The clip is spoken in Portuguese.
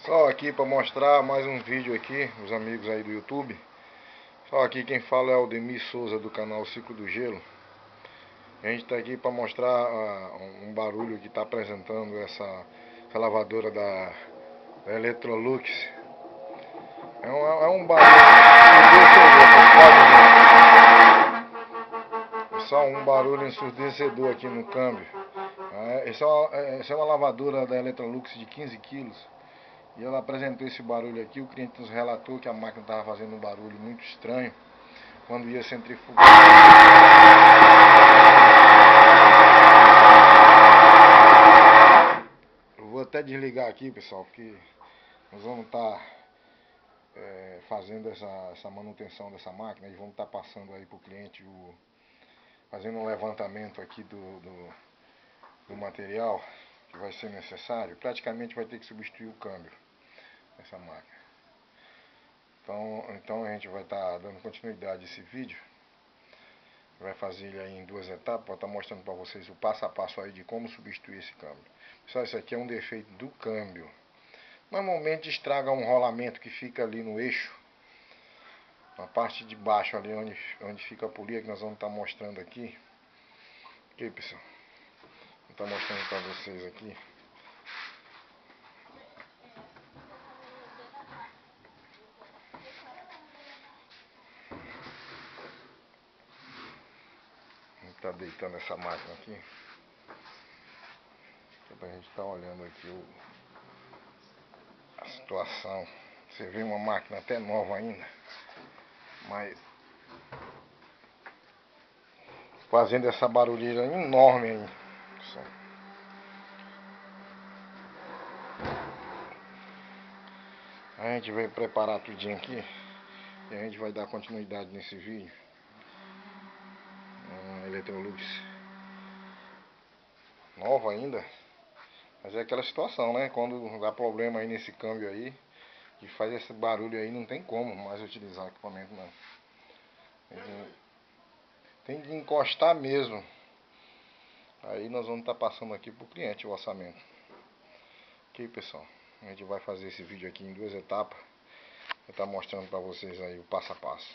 Só aqui para mostrar mais um vídeo aqui, os amigos aí do YouTube. Só aqui quem fala é o Aldemir Souza do canal Ciclo do Gelo. A gente está aqui para mostrar um barulho que está apresentando essa lavadora da Electrolux. É um barulho ensurdecedor, é só um barulho ensurdecedor aqui no câmbio. Essa é uma lavadora da Electrolux de 15 quilos. E ela apresentou esse barulho aqui. O cliente nos relatou que a máquina estava fazendo um barulho muito estranho quando ia centrifugar. Eu vou até desligar aqui, pessoal, porque nós vamos estar fazendo essa manutenção dessa máquina e vamos estar passando aí para o cliente, fazendo um levantamento aqui do material que vai ser necessário. Praticamente vai ter que substituir o câmbio dessa máquina. Então a gente vai estar dando continuidade a esse vídeo. Vai fazer ele aí em duas etapas. Vou estar mostrando para vocês o passo a passo aí de como substituir esse câmbio. Pessoal, isso aqui é um defeito do câmbio. Normalmente estraga um rolamento que fica ali no eixo, na parte de baixo ali onde fica a polia, que nós vamos estar mostrando aqui. Ok, pessoal? Vou estar mostrando para vocês aqui. Tá deitando essa máquina aqui pra gente estar olhando aqui a situação. Você vê uma máquina até nova ainda, mas fazendo essa barulheira enorme aí. A gente vai preparar tudinho aqui e a gente vai dar continuidade nesse vídeo. Electrolux nova ainda, mas é aquela situação, né? Quando dá problema aí nesse câmbio aí, que faz esse barulho aí, não tem como mais utilizar o equipamento, não. Tem que encostar mesmo. Aí nós vamos estar passando aqui pro cliente o orçamento. Ok, pessoal? A gente vai fazer esse vídeo aqui em duas etapas. Vou estar mostrando para vocês aí o passo a passo.